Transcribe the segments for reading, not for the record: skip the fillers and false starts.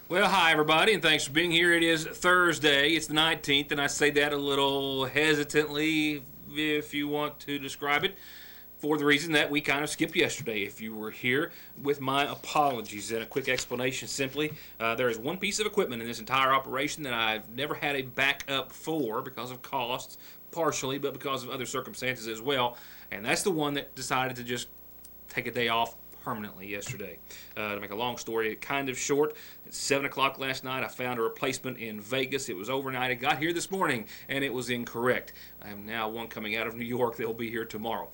Well, hi, everybody, and thanks for being here. It is Thursday. It's the 19th, and I say that a little hesitantly, if you want to describe it, for the reason that we kind of skipped yesterday. If you were here, with my apologies. And a quick explanation simply, there is one piece of equipment in this entire operation that I've never had a backup for because of costs, partially, but because of other circumstances as well. And that's the one that decided to just take a day off permanently yesterday. To make a long story kind of short, at 7 o'clock last night, I found a replacement in Vegas. It was overnight. It got here this morning, and it was incorrect. I have now one coming out of New York that will be here tomorrow.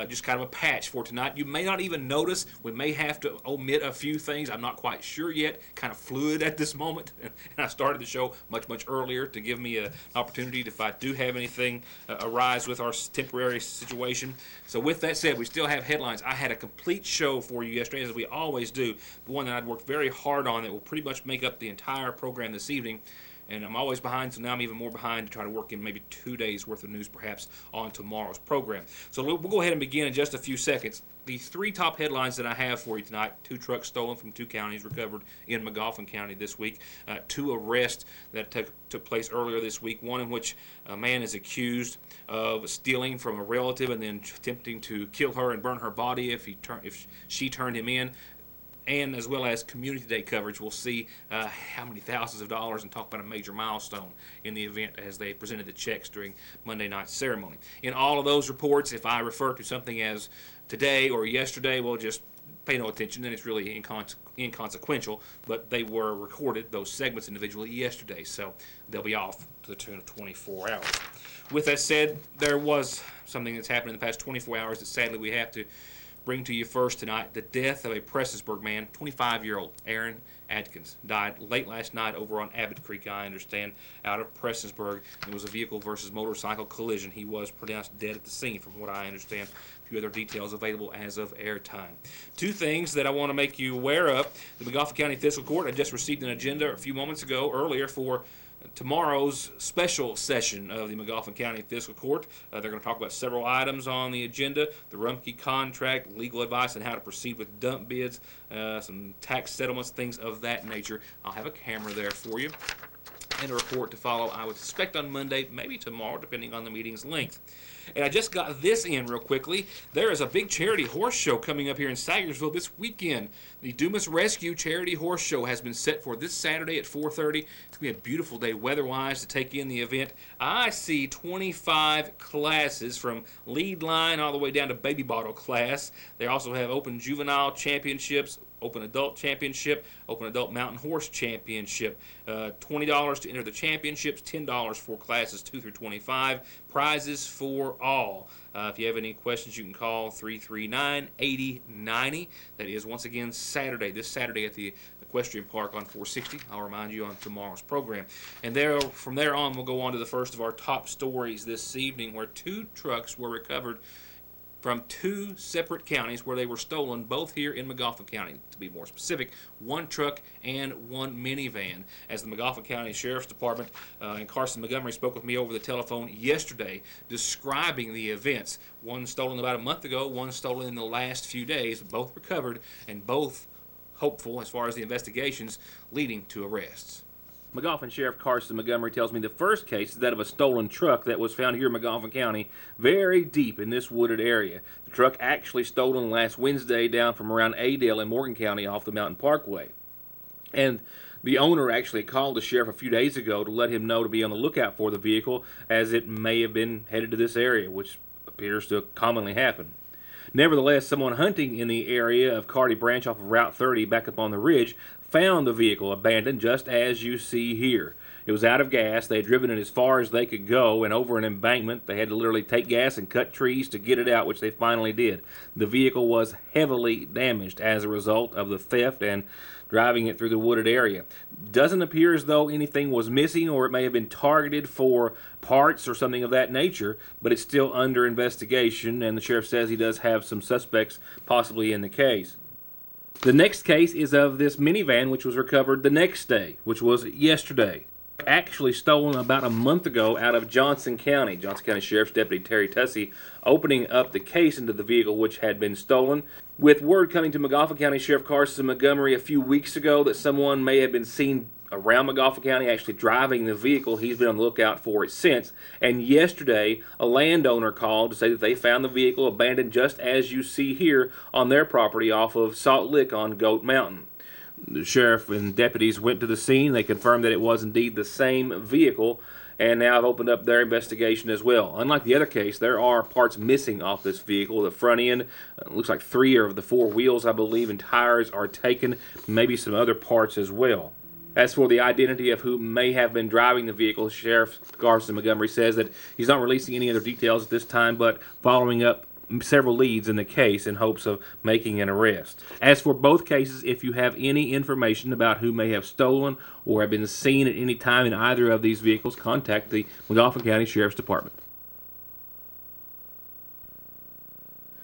Just kind of a patch for tonight. You may not even notice. We may have to omit a few things. I'm not quite sure yet. Kind of fluid at this moment. And I started the show much, much earlier to give me an opportunity if I do have anything arise with our temporary situation. So with that said, we still have headlines. I had a complete show for you yesterday, as we always do. The one that I'd worked very hard on that will pretty much make up the entire program this evening. And I'm always behind, so now I'm even more behind to try to work in maybe 2 days worth of news perhaps on tomorrow's program. So we'll go ahead and begin in just a few seconds. The three top headlines that I have for you tonight: 2 trucks stolen from 2 counties recovered in Magoffin County this week, 2 arrests that took place earlier this week, one in which a man is accused of stealing from a relative and then attempting to kill her and burn her body if she turned him in, and as well as Community Day coverage. We'll see how many thousands of dollars and talk about a major milestone in the event as they presented the checks during Monday night's ceremony. In all of those reports, if I refer to something as today or yesterday, well, just pay no attention, then it's really inconsequential, but they were recorded, those segments individually, yesterday, so they'll be off to the tune of 24 hours. With that said, there was something that's happened in the past 24 hours that sadly we have to bring to you first tonight: the death of a Prestonsburg man. 25-year-old Aaron Adkins died late last night over on Abbott Creek, I understand, out of Prestonsburg. It was a vehicle versus motorcycle collision. He was pronounced dead at the scene, from what I understand. A few other details available as of airtime. 2 things that I want to make you aware of. The Magoffin County Fiscal Court had just received an agenda a few moments ago, earlier, for tomorrow's special session of the Magoffin County Fiscal Court. They're going to talk about several items on the agenda: the Rumpke contract, legal advice on how to proceed with dump bids, some tax settlements, things of that nature. I'll have a camera there for you and a report to follow, I would suspect on Monday, maybe tomorrow, depending on the meeting's length. And I just got this in real quickly. There is a big charity horse show coming up here in Sagersville this weekend. The Dumas Rescue Charity Horse Show has been set for this Saturday at 4:30. It's going to be a beautiful day weather-wise to take in the event. I see 25 classes from lead line all the way down to baby bottle class. They also have open juvenile championships, open adult championship, open adult mountain horse championship. $20 to enter the championships, $10 for classes 2 through 25. Prizes for all. If you have any questions, you can call 339-8090. That is, once again, this Saturday at the Equestrian Park on 460. I'll remind you on tomorrow's program. And from there on, we'll go on to the first of our top stories this evening, where 2 trucks were recovered from 2 separate counties where they were stolen, both here in Magoffin County. To be more specific, 1 truck and 1 minivan. As the Magoffin County Sheriff's Department and Carson Montgomery spoke with me over the telephone yesterday, describing the events. One stolen about a month ago, one stolen in the last few days, both recovered and both hopeful as far as the investigations leading to arrests. Magoffin Sheriff Carson Montgomery tells me the first case is that of a stolen truck that was found here in Magoffin County, very deep in this wooded area. The truck actually stolen last Wednesday down from around Adel in Morgan County off the Mountain Parkway. And the owner actually called the sheriff a few days ago to let him know to be on the lookout for the vehicle, as it may have been headed to this area, which appears to commonly happen. Nevertheless, someone hunting in the area of Carty Branch off of Route 30 back up on the ridge found the vehicle abandoned just as you see here. It was out of gas. They had driven it as far as they could go, and over an embankment they had to literally take gas and cut trees to get it out, which they finally did. The vehicle was heavily damaged as a result of the theft and driving it through the wooded area. Doesn't appear as though anything was missing, or it may have been targeted for parts or something of that nature, but it's still under investigation, and the sheriff says he does have some suspects possibly in the case. The next case is of this minivan, which was recovered the next day, which was yesterday. Actually stolen about a month ago out of Johnson County. Johnson County Sheriff's Deputy Terry Tussey opening up the case into the vehicle which had been stolen. With word coming to Magafa County Sheriff Carson Montgomery a few weeks ago that someone may have been seen around Magafa County actually driving the vehicle, he's been on the lookout for it since. And yesterday, a landowner called to say that they found the vehicle abandoned just as you see here on their property off of Salt Lick on Goat Mountain. The sheriff and deputies went to the scene. They confirmed that it was indeed the same vehicle, and now have opened up their investigation as well. Unlike the other case, there are parts missing off this vehicle. The front end, looks like 3 of the 4 wheels, I believe, and tires are taken, maybe some other parts as well. As for the identity of who may have been driving the vehicle, Sheriff Carson Montgomery says that he's not releasing any other details at this time, but following up several leads in the case in hopes of making an arrest. As for both cases, if you have any information about who may have stolen or have been seen at any time in either of these vehicles, contact the Magafa County Sheriff's Department.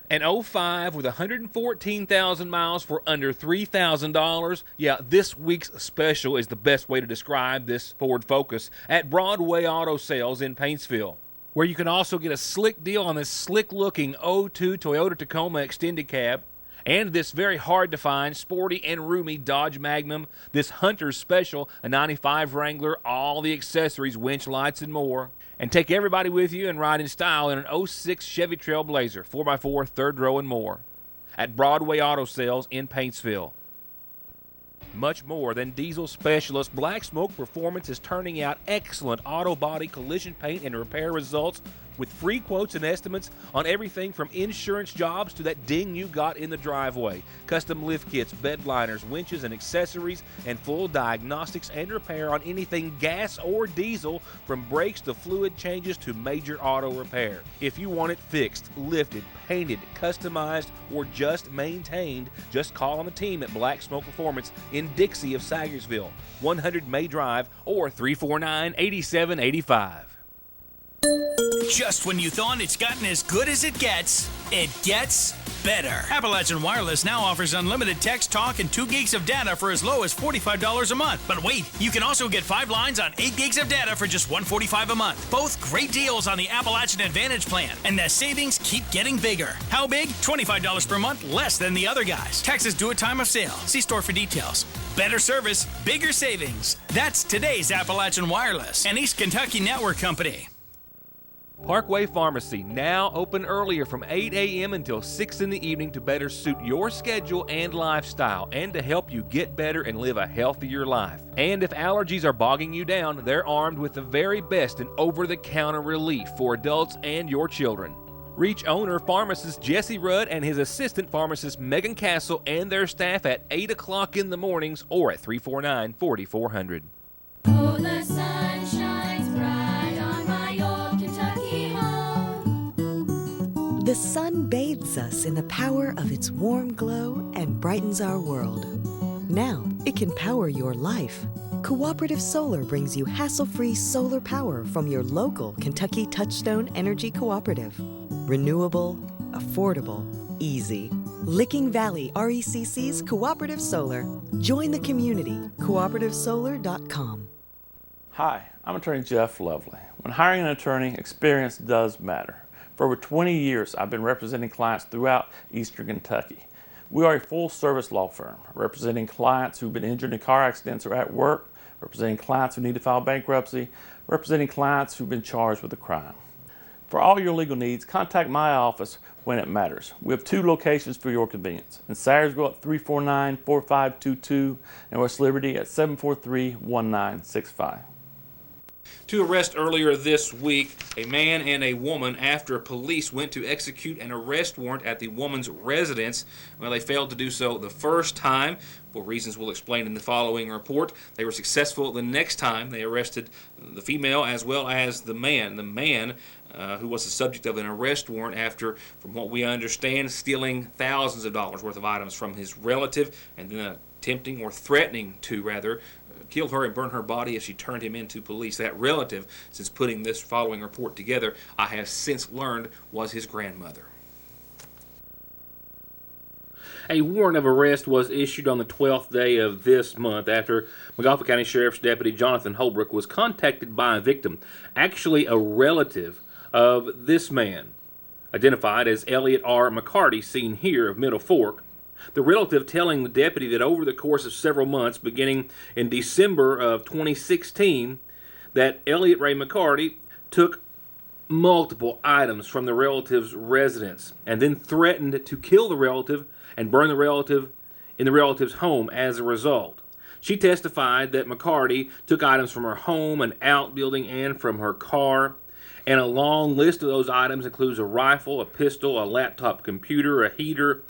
An 05 with 114,000 miles for under $3,000. Yeah, this week's special is the best way to describe this Ford Focus at Broadway Auto Sales in Paintsville, where you can also get a slick deal on this slick-looking 02 Toyota Tacoma extended cab and this very hard-to-find, sporty and roomy Dodge Magnum, this Hunter's Special, a 95 Wrangler, all the accessories, winch lights, and more. And take everybody with you and ride in style in an 06 Chevy Trailblazer, 4x4, third row, and more. At Broadway Auto Sales in Paintsville. Much more than diesel specialist, Black Smoke Performance is turning out excellent auto body collision paint and repair results with free quotes and estimates on everything from insurance jobs to that ding you got in the driveway, custom lift kits, bed liners, winches, and accessories, and full diagnostics and repair on anything gas or diesel, from brakes to fluid changes to major auto repair. If you want it fixed, lifted, painted, customized, or just maintained, just call on the team at Black Smoke Performance in Dixie of Sagersville, 100 May Drive, or 349-8785. Just when you thought it's gotten as good as it gets better. Appalachian Wireless now offers unlimited text, talk, and 2 gigs of data for as low as $45 a month. But wait, you can also get 5 lines on 8 gigs of data for just $145 a month. Both great deals on the Appalachian Advantage plan, and the savings keep getting bigger. How big? $25 per month, less than the other guys. Taxes due at time of sale. See store for details. Better service, bigger savings. That's today's Appalachian Wireless, an East Kentucky network company. Parkway Pharmacy, now open earlier from 8 a.m. until 6 in the evening to better suit your schedule and lifestyle, and to help you get better and live a healthier life. And if allergies are bogging you down, they're armed with the very best in over-the-counter relief for adults and your children. Reach owner pharmacist Jesse Rudd and his assistant pharmacist Megan Castle and their staff at 8 o'clock in the mornings or at 349-4400. Oh, the sun shines bright on my old Kentucky home. The sun bathes us in the power of its warm glow and brightens our world. Now it can power your life. Cooperative Solar brings you hassle-free solar power from your local Kentucky Touchstone Energy Cooperative. Renewable, affordable, easy. Licking Valley RECC's Cooperative Solar. Join the community. CooperativeSolar.com. Hi, I'm attorney Jeff Lovely. When hiring an attorney, experience does matter. For over 20 years, I've been representing clients throughout Eastern Kentucky. We are a full-service law firm, representing clients who've been injured in car accidents or at work, representing clients who need to file bankruptcy, representing clients who've been charged with a crime. For all your legal needs, contact my office when it matters. We have 2 locations for your convenience. In Sayersville at 349-4522 and West Liberty at 743-1965. To arrest earlier this week a man and a woman after police went to execute an arrest warrant at the woman's residence. Well, they failed to do so the first time, for reasons we'll explain in the following report. They were successful the next time. They arrested the female as well as the man. The man who was the subject of an arrest warrant after, from what we understand, stealing thousands of dollars worth of items from his relative and then attempting or threatening to, rather, kill her and burn her body as she turned him into police. That relative, since putting this following report together, I have since learned was his grandmother. A warrant of arrest was issued on the 12th day of this month after McGoffin County Sheriff's Deputy Jonathan Holbrook was contacted by a victim, actually a relative of this man, identified as Elliot R. McCarty, seen here of Middle Fork. The relative telling the deputy that over the course of several months, beginning in December of 2016, that Elliot Ray McCarty took multiple items from the relative's residence and then threatened to kill the relative and burn the relative in the relative's home as a result. She testified that McCarty took items from her home, an outbuilding, and from her car. And a long list of those items includes a rifle, a pistol, a laptop computer, a heater,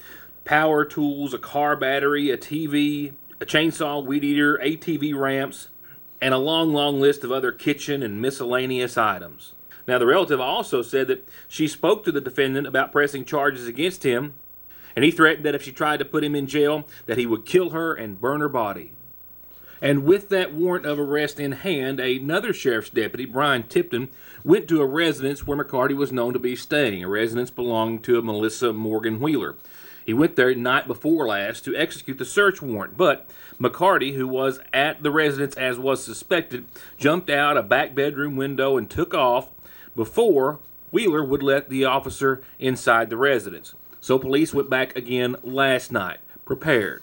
power tools, a car battery, a TV, a chainsaw, weed eater, ATV ramps, and a long list of other kitchen and miscellaneous items. Now, the relative also said that she spoke to the defendant about pressing charges against him, and he threatened that if she tried to put him in jail, that he would kill her and burn her body. And with that warrant of arrest in hand, another sheriff's deputy, Brian Tipton, went to a residence where McCarty was known to be staying, a residence belonging to a Melissa Morgan Wheeler. He went there the night before last to execute the search warrant, but McCarty, who was at the residence as was suspected, jumped out a back bedroom window and took off before Wheeler would let the officer inside the residence. So police went back again last night, prepared.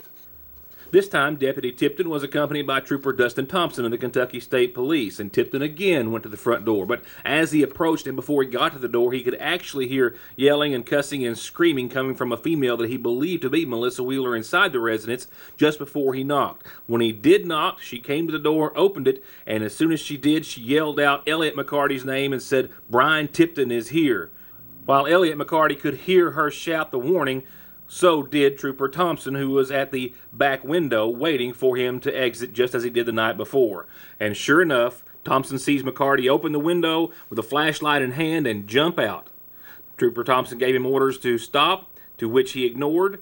This time, Deputy Tipton was accompanied by Trooper Dustin Thompson of the Kentucky State Police, and Tipton again went to the front door. But as he approached and before he got to the door, he could actually hear yelling and cussing and screaming coming from a female that he believed to be Melissa Wheeler inside the residence just before he knocked. When he did knock, she came to the door, opened it, and as soon as she did, she yelled out Elliot McCarty's name and said, "Brian Tipton is here." While Elliot McCarty could hear her shout the warning, so did Trooper Thompson, who was at the back window waiting for him to exit just as he did the night before. And sure enough, Thompson sees McCarty open the window with a flashlight in hand and jump out. Trooper Thompson gave him orders to stop, to which he ignored,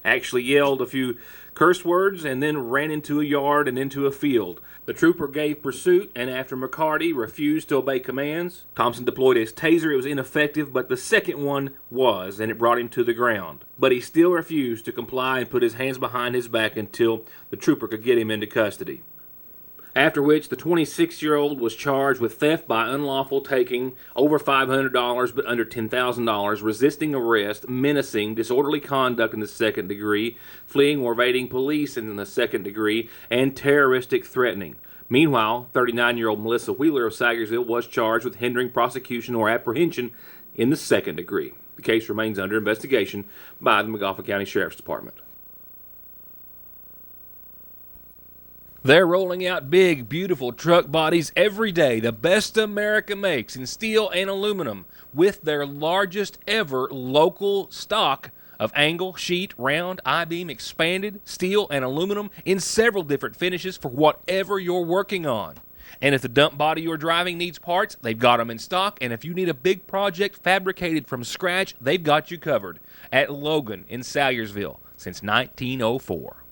actually yelled a few curse words, and then ran into a yard and into a field. The trooper gave pursuit, and after McCarty refused to obey commands, Thompson deployed his taser. It was ineffective, but the second one was, and it brought him to the ground. But he still refused to comply and put his hands behind his back until the trooper could get him into custody. After which, the 26-year-old was charged with theft by unlawful taking, over $500 but under $10,000, resisting arrest, menacing, disorderly conduct in the second degree, fleeing or evading police in the second degree, and terroristic threatening. Meanwhile, 39-year-old Melissa Wheeler of Sagersville was charged with hindering prosecution or apprehension in the second degree. The case remains under investigation by the McGoffin County Sheriff's Department. They're rolling out big, beautiful truck bodies every day, the best America makes in steel and aluminum, with their largest ever local stock of angle, sheet, round, I-beam, expanded, steel, and aluminum in several different finishes for whatever you're working on. And if the dump body you're driving needs parts, they've got them in stock. And if you need a big project fabricated from scratch, they've got you covered at Logan in Salyersville since 1904.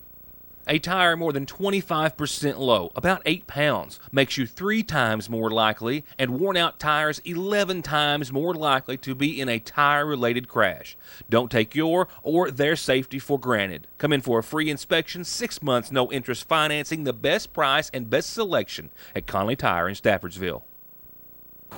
A tire more than 25% low, about 8 pounds, makes you 3 times more likely, and worn-out tires 11 times more likely to be in a tire-related crash. Don't take your or their safety for granted. Come in for a free inspection, 6 months, no-interest financing, the best price and best selection at Conley Tire in Staffordsville.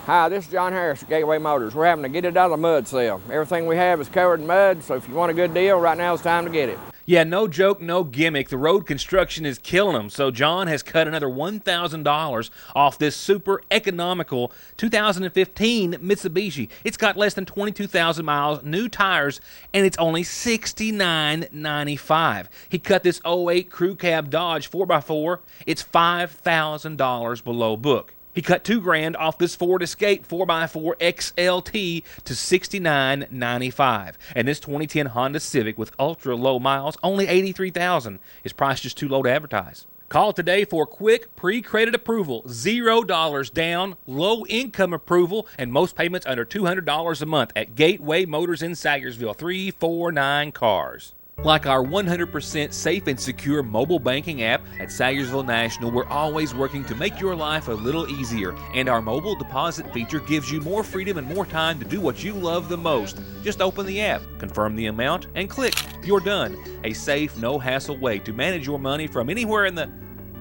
Hi, this is John Harris at Gateway Motors. We're having to get it out of the mud sale. Everything we have is covered in mud, so if you want a good deal, right now is the time to get it. Yeah, no joke, no gimmick. The road construction is killing them. So John has cut another $1,000 off this super economical 2015 Mitsubishi. It's got less than 22,000 miles, new tires, and it's only $69.95. He cut this 08 Crew Cab Dodge 4x4. It's $5,000 below book. He cut $2,000 off this Ford Escape 4x4 XLT to $69.95. And this 2010 Honda Civic with ultra low miles, only $83,000, is priced just too low to advertise. Call today for quick pre-credit approval, $0 down, low income approval, and most payments under $200 a month at Gateway Motors in Sagersville, 349 Cars. Like our 100% safe and secure mobile banking app at Sayersville National, we're always working to make your life a little easier. And our mobile deposit feature gives you more freedom and more time to do what you love the most. Just open the app, confirm the amount, and click. You're done. A safe, no-hassle way to manage your money from anywhere in the...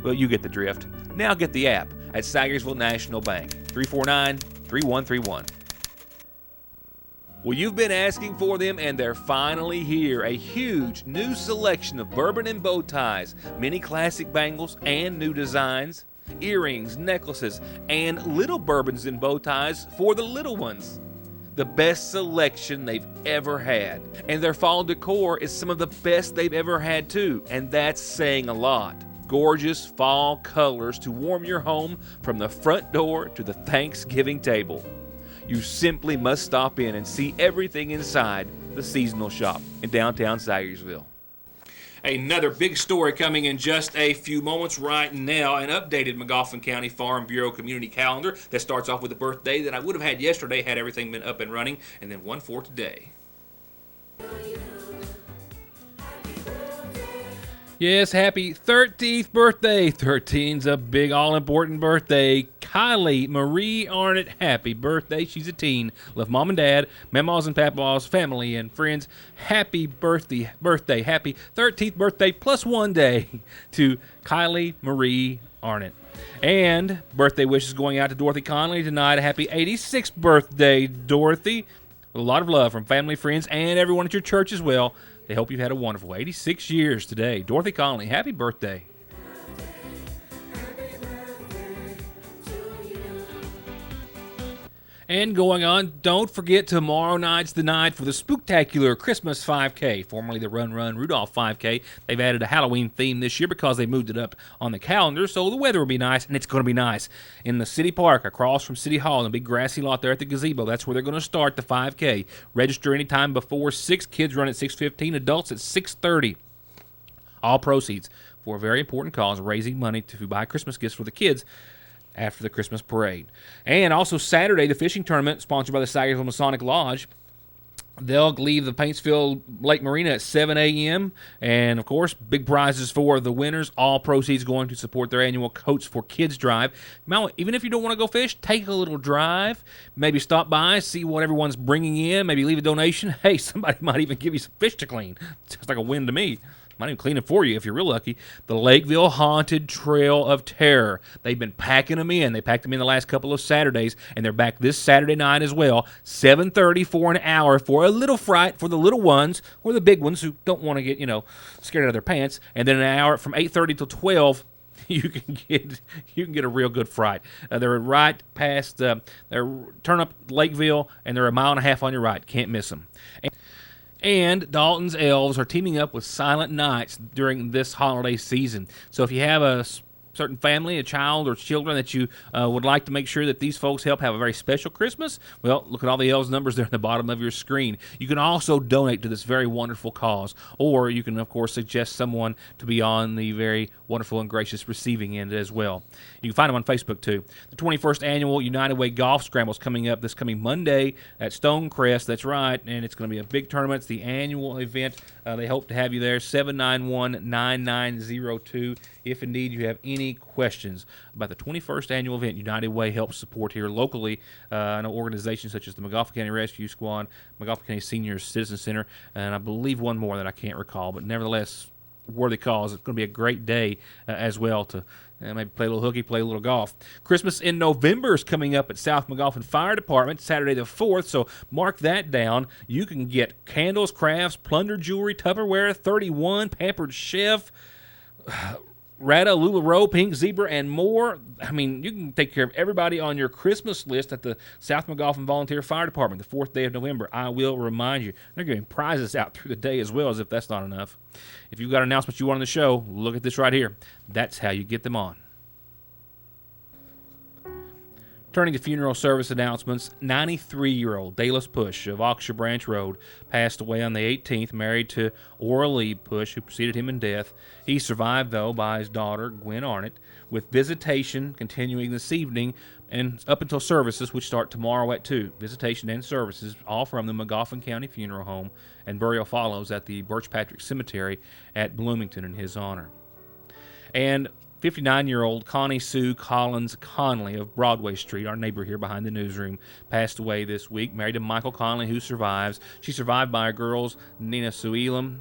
Well, you get the drift. Now get the app at Sayersville National Bank. 349-3131. Well, you've been asking for them, and they're finally here. A huge new selection of bourbon and bow ties, many classic bangles and new designs, earrings, necklaces, and little bourbons and bow ties for the little ones. The best selection they've ever had. And their fall decor is some of the best they've ever had too, and that's saying a lot. Gorgeous fall colors to warm your home from the front door to the Thanksgiving table. You simply must stop in and see everything inside the seasonal shop in downtown Sayersville. Another big story coming in just a few moments right now. An updated Magoffin County Farm Bureau community calendar that starts off with a birthday that I would have had yesterday had everything been up and running, and then one for today. Yes, happy 13th birthday. 13's a big, all-important birthday. Kylie Marie Arnott, happy birthday. She's a teen. Love mom and dad, mamas and papas, family and friends. Happy birthday. Happy 13th birthday plus 1 day to Kylie Marie Arnott. And birthday wishes going out to Dorothy Conley tonight. A happy 86th birthday, Dorothy. With a lot of love from family, friends, and everyone at your church as well. They hope you've had a wonderful 86 years today. Dorothy Conley, happy birthday. And going on, don't forget tomorrow night's the night for the Spooktacular Christmas 5K, formerly the Run Run Rudolph 5K. They've added a Halloween theme this year because they moved it up on the calendar, so the weather will be nice, and it's going to be nice. In the city park across from City Hall, in a big grassy lot there at the gazebo, that's where they're going to start the 5K. Register anytime before 6. Kids run at 6:15, adults at 6:30. All proceeds for a very important cause, raising money to buy Christmas gifts for the kids after the Christmas parade. And also Saturday, the fishing tournament sponsored by the Sayersville Masonic Lodge. They'll leave the Paintsville Lake Marina at 7 a.m. And, of course, big prizes for the winners. All proceeds going to support their annual Coats for Kids drive. Even if you don't want to go fish, take a little drive. Maybe stop by, see what everyone's bringing in. Maybe leave a donation. Hey, somebody might even give you some fish to clean. Sounds like a win to me. Might even clean it for you if you're real lucky. The Lakeville Haunted Trail of Terror. They've been packing them in. They packed them in the last couple of Saturdays, and they're back this Saturday night as well. 7:30 for an hour for a little fright for the little ones or the big ones who don't want to get, scared out of their pants. And then an hour from 8:30 till 12. You can get a real good fright. They're right past they're turn up Lakeville, and they're a mile and a half on your right. Can't miss them. And Dalton's Elves are teaming up with Silent Nights during this holiday season. So if you have a certain family, a child, or children that you would like to make sure that these folks help have a very special Christmas, well, look at all the Elves numbers there at the bottom of your screen. You can also donate to this very wonderful cause, or you can, of course, suggest someone to be on the very wonderful and gracious receiving end as well. You can find them on Facebook, too. The 21st Annual United Way Golf Scramble is coming up this coming Monday at Stonecrest. That's right, and it's going to be a big tournament. It's the annual event. They hope to have you there, 791-9902. If indeed you have any questions about the 21st annual event, United Way helps support here locally. I know organizations such as the Magoffin County Rescue Squad, Magoffin County Senior Citizen Center, and I believe one more that I can't recall, but nevertheless, worthy cause. It's going to be a great day as well to maybe play a little hooky, play a little golf. Christmas in November is coming up at South Magoffin Fire Department, Saturday the 4th, so mark that down. You can get candles, crafts, plunder jewelry, Tupperware, 31, Pampered Chef, Rata, LuLaRoe, Pink Zebra, and more. I mean, you can take care of everybody on your Christmas list at the South Magoffin Volunteer Fire Department, the 4th day of November. I will remind you. They're giving prizes out through the day as well, as if that's not enough. If you've got announcements you want on the show, look at this right here. That's how you get them on. Turning to funeral service announcements, 93-year-old Dallas Push of Oxshire Branch Road passed away on the 18th, married to Ora Lee Push, who preceded him in death. He survived, though, by his daughter, Gwen Arnott, with visitation continuing this evening and up until services, which start tomorrow at 2. Visitation and services, all from the McGoffin County Funeral Home, and burial follows at the Birchpatrick Cemetery at Bloomington in his honor. And 59-year-old Connie Sue Collins Conley of Broadway Street, our neighbor here behind the newsroom, passed away this week, married to Michael Conley, who survives. She survived by her girls, Nina Suelam,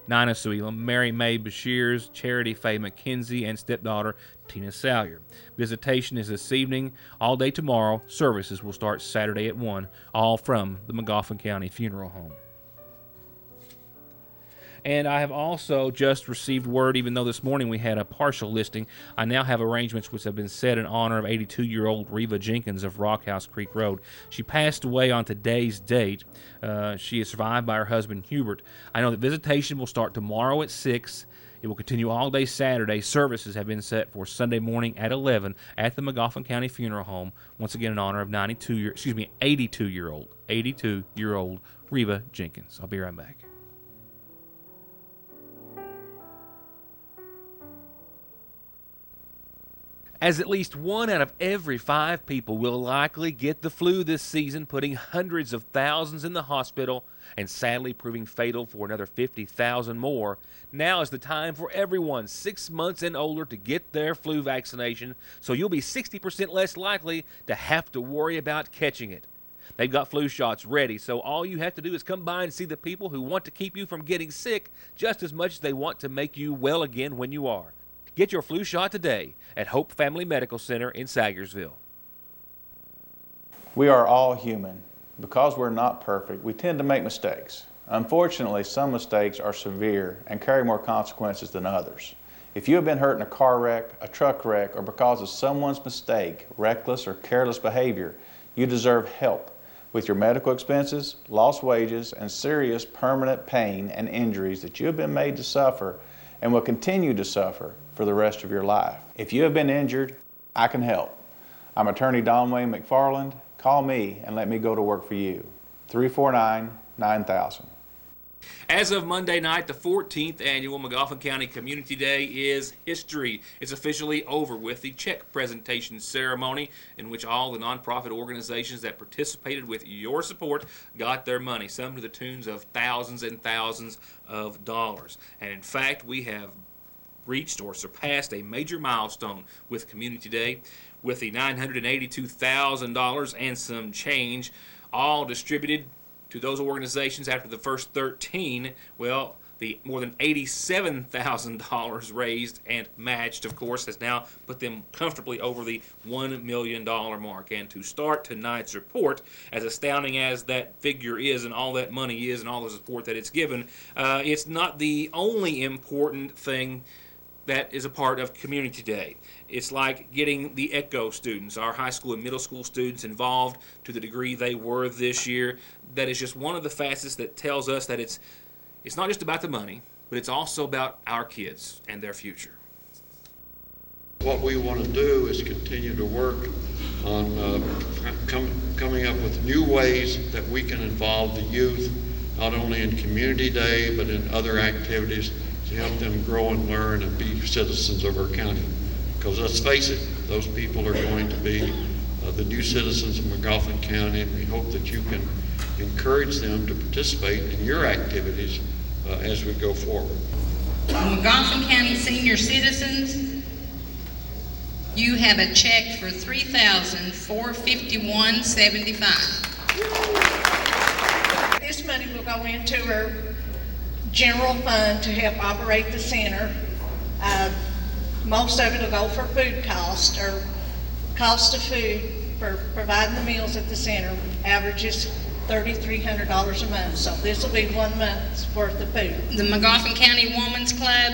Mary Mae Bashirs, Charity Faye McKenzie, and stepdaughter Tina Salyer. Visitation is this evening, all day tomorrow. Services will start Saturday at 1, all from the McGoffin County Funeral Home. And I have also just received word, even though this morning we had a partial listing, I now have arrangements which have been set in honor of 82-year-old Reva Jenkins of Rockhouse Creek Road. She passed away on today's date. She is survived by her husband, Hubert. I know that visitation will start tomorrow at 6. It will continue all day Saturday. Services have been set for Sunday morning at 11 at the McGoffin County Funeral Home, once again in honor of 82-year-old Reva Jenkins. I'll be right back. As at least 1 out of every 5 people will likely get the flu this season, putting hundreds of thousands in the hospital and sadly proving fatal for another 50,000 more, now is the time for everyone 6 months and older to get their flu vaccination, so you'll be 60% less likely to have to worry about catching it. They've got flu shots ready, so all you have to do is come by and see the people who want to keep you from getting sick just as much as they want to make you well again when you are. Get your flu shot today at Hope Family Medical Center in Sagersville. We are all human. Because we're not perfect, we tend to make mistakes. Unfortunately, some mistakes are severe and carry more consequences than others. If you have been hurt in a car wreck, a truck wreck, or because of someone's mistake, reckless or careless behavior, you deserve help with your medical expenses, lost wages, and serious permanent pain and injuries that you have been made to suffer and will continue to suffer for the rest of your life. If you have been injured, I can help. I'm attorney Don Wayne McFarland. Call me and let me go to work for you. 349-9000. As of Monday night, the 14th annual McGoffin County Community Day is history. It's officially over with the check presentation ceremony in which all the nonprofit organizations that participated with your support got their money, some to the tunes of thousands and thousands of dollars. And in fact, we have reached or surpassed a major milestone with Community Day, with the $982,000 and some change all distributed to those organizations after the first 13. Well, the more than $87,000 raised and matched, of course, has now put them comfortably over the $1 million mark. And to start tonight's report, as astounding as that figure is and all that money is and all the support that it's given, it's not the only important thing that is a part of Community Day. It's like getting the ECHO students, our high school and middle school students, involved to the degree they were this year. That is just one of the facets that tells us that it's not just about the money, but it's also about our kids and their future. What we want to do is continue to work on coming up with new ways that we can involve the youth, not only in Community Day, but in other activities to help them grow and learn and be citizens of our county. Because let's face it, those people are going to be the new citizens of McGoffin County, and we hope that you can encourage them to participate in your activities as we go forward. McGoffin County senior citizens, you have a check for $3,451.75. This money will go into our general fund to help operate the center. Most of it will go for food cost, or cost of food for providing the meals at the center. Averages $3,300 a month, so this will be 1 month's worth of food. The McGoffin County Women's Club,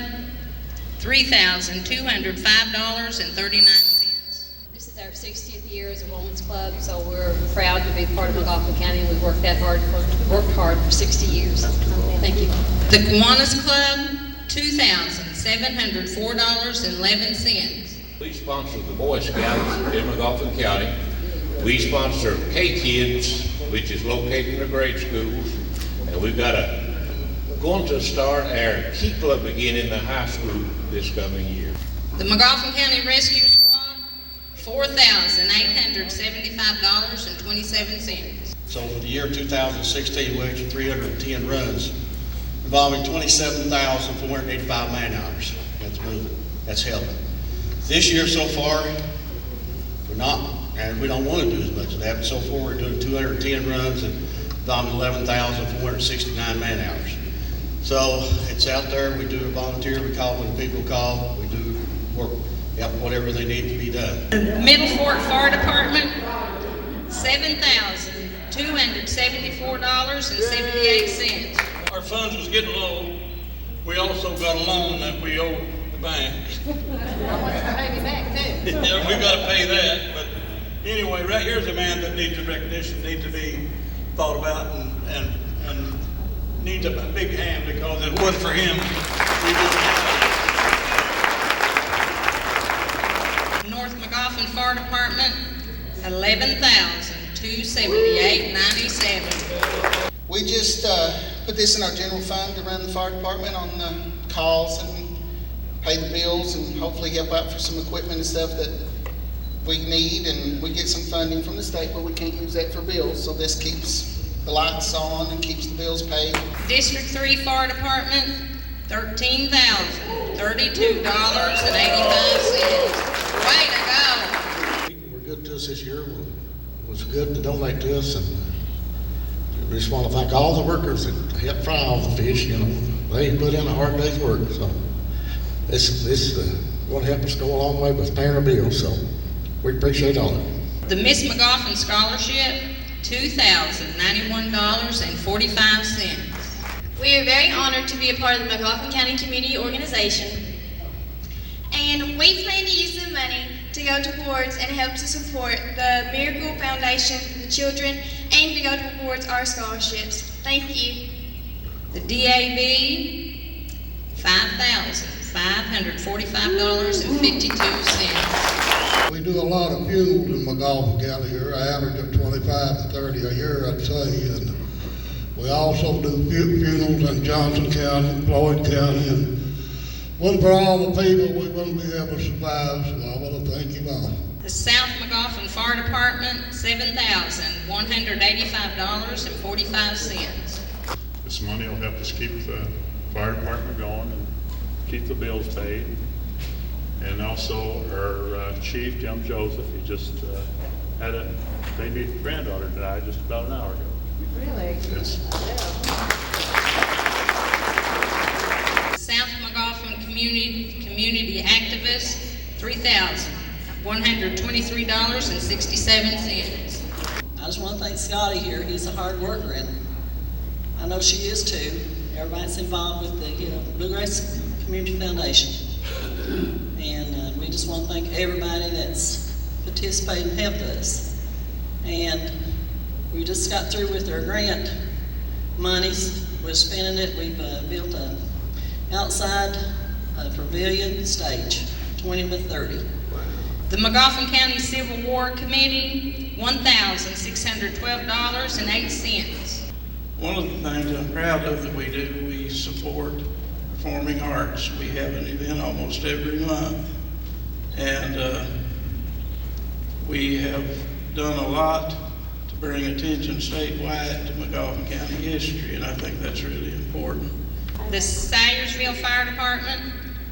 $3,205.39. This is our 60th year as a women's club, so we're proud to be part of McGoffin County. We've worked hard for 60 years. Thank you. The Kiwanis Club, $2,704.11. We sponsor the Boy Scouts in McGoffin County. We sponsor K-Kids, which is located in the grade schools. And we've got going to start our Key Club again in the high school this coming year. The McGoffin County Rescue Squad, $4,875.27. So for the year 2016, we actually 310 runs involving 27,485 man hours. That's moving. That's helping. This year so far, we're not, and we don't want to do as much as that, but so far we're doing 210 runs and involving 11,469 man hours. So it's out there. We do a volunteer. We call when people call. We do work, whatever they need to be done. Middle Fork Fire Department, $7,274.78. Our funds was getting low. We also got a loan that we owe the bank. Yeah, we got to pay that. But anyway, right here's a man that needs a recognition, needs to be thought about, and needs a big hand, because if it wasn't for him, we wouldn't have it. North McGoffin Fire Department, $11,278.97. We just put this in our general fund to run the fire department on the calls and pay the bills and hopefully help out for some equipment and stuff that we need, and we get some funding from the state, but we can't use that for bills, so this keeps the lights on and keeps the bills paid. District 3 Fire Department, $13,032.85. Way to go! People were good to us this year. It was good to donate to us, and we just want to thank all the workers that helped fry all the fish. You know, they put in a hard day's work. So this will help us go a long way with paying our bills. So we appreciate all of it. The Miss McGoffin Scholarship, $2,091.45. We are very honored to be a part of the McGoffin County Community Organization. And we plan to use the money to go towards and help to support the Miracle Foundation for the children, and to go towards our scholarships. Thank you. The DAB, $5,545.52. We do a lot of funerals in McGoffin County here, an average of 25 to 30 a year, I'd say. And we also do funerals in Johnson County, Floyd County, and wasn't for all the people, we wouldn't be able to survive, so I want to thank you all. The South McGoffin Fire Department, $7,185.45. This money will help us keep the fire department going and keep the bills paid. And also our chief, Jim Joseph, he just had a baby granddaughter die just about an hour ago. Really? Yes. South McGoffin Community Activist, $3,123.67. I just want to thank Scotty here. He's a hard worker, and I know she is too. Everybody that's involved with the Bluegrass Community Foundation. And we just want to thank everybody that's participated and helped us. And we just got through with our grant monies. We're spending it. We've built an outside pavilion stage, 20 by 30. The McGoffin County Civil War Committee, $1,612.08. One of the things I'm proud of that we do, we support performing arts. We have an event almost every month, and we have done a lot to bring attention statewide to McGoffin County history, and I think that's really important. The Sayersville Fire Department,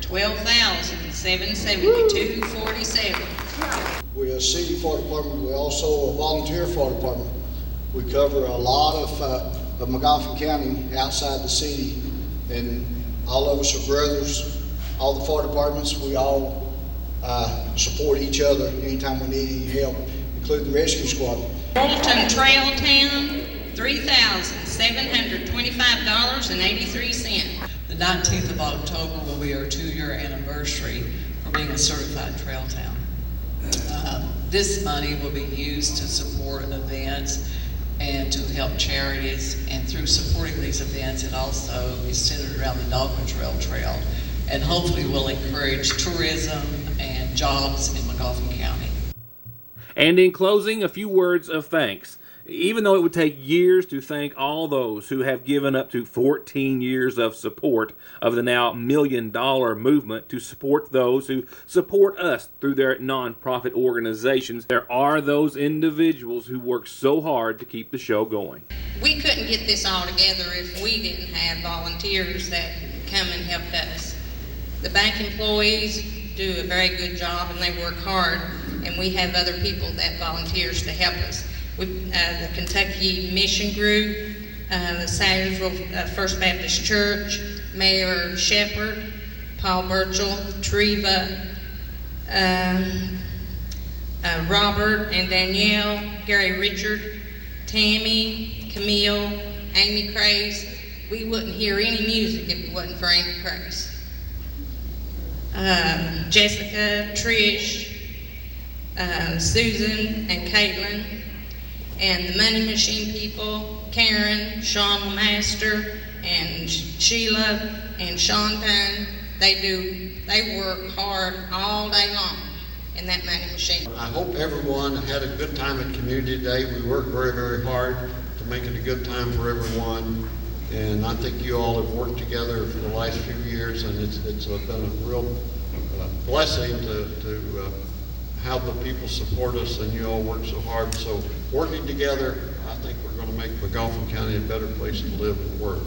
$12,772.47. We're a city fire department. We're also a volunteer fire department. We cover a lot of McGoffin County outside the city, and all of us are brothers. All the fire departments, we all support each other anytime we need any help, including the rescue squad. Bolton Trail Town, $3,725.83. The 19th of October will be our 2-year anniversary for being a certified trail town. This money will be used to support events and to help charities, and through supporting these events, it also is centered around the Dogwood Trail, and hopefully will encourage tourism and jobs in McGoffin County. And in closing, a few words of thanks. Even though it would take years to thank all those who have given up to 14 years of support of the now $1 million movement to support those who support us through their nonprofit organizations, there are those individuals who work so hard to keep the show going. We couldn't get this all together if we didn't have volunteers that come and helped us. The bank employees do a very good job and they work hard, and we have other people that volunteers to help us. The Kentucky Mission Group, the Sandersville First Baptist Church, Mayor Shepherd, Paul Burchell, Treva, Robert and Danielle, Gary Richard, Tammy, Camille, Amy Craze. We wouldn't hear any music if it wasn't for Amy Craze. Jessica, Trish, Susan, and Caitlin, and the Money Machine people, Karen, Sean Master, and Sheila, and Sean Dunn. They work hard all day long in that Money Machine. I hope everyone had a good time at Community Day. We worked very, very hard to make it a good time for everyone. And I think you all have worked together for the last few years, and it's been a real blessing to have the people support us, and you all work so hard. So working together, I think we're going to make McGoffin County a better place to live and work.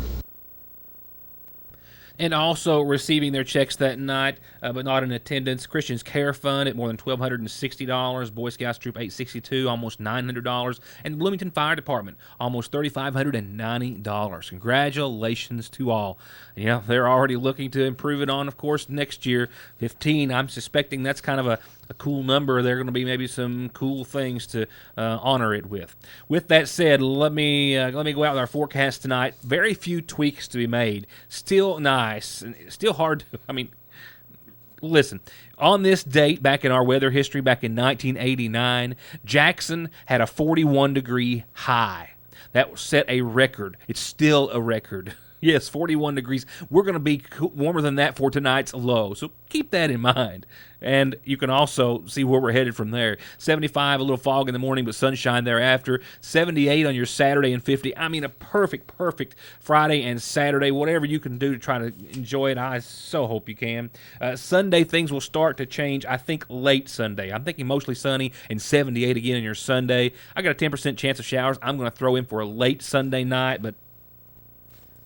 And also receiving their checks that night, but not in attendance, Christians Care Fund at more than $1,260, Boy Scouts Troop 862, almost $900, and Bloomington Fire Department, almost $3,590. Congratulations to all. You know, they're already looking to improve it on, of course, next year. 15, I'm suspecting that's kind of a cool number. There are going to be maybe some cool things to honor it with. With that said, let me go out with our forecast tonight. Very few tweaks to be made. Still nice. And still hard to, I mean, listen. On this date, back in our weather history, back in 1989, Jackson had a 41-degree high. That set a record. It's still a record. Yes, 41 degrees. We're going to be warmer than that for tonight's low, so keep that in mind. And you can also see where we're headed from there. 75, a little fog in the morning, but sunshine thereafter. 78 on your Saturday and 50. I mean, a perfect Friday and Saturday. Whatever you can do to try to enjoy it, I so hope you can. Sunday, things will start to change, I think, late Sunday. I'm thinking mostly sunny and 78 again on your Sunday. I got a 10% chance of showers. I'm going to throw in for a late Sunday night, but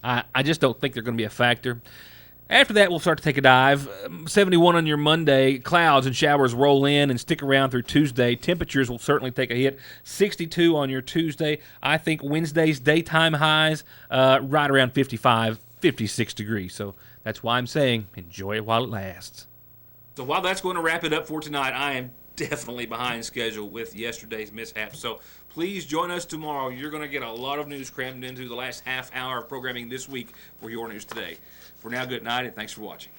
I just don't think they're going to be a factor. After that, we'll start to take a dive. 71 on your Monday. Clouds and showers roll in and stick around through Tuesday. Temperatures will certainly take a hit. 62 on your Tuesday. I think Wednesday's daytime highs right around 55, 56 degrees. So that's why I'm saying enjoy it while it lasts. So while that's going to wrap it up for tonight, I am definitely behind schedule with yesterday's mishap. So please join us tomorrow. You're going to get a lot of news crammed into the last half hour of programming this week for your news today. For now, good night, and thanks for watching.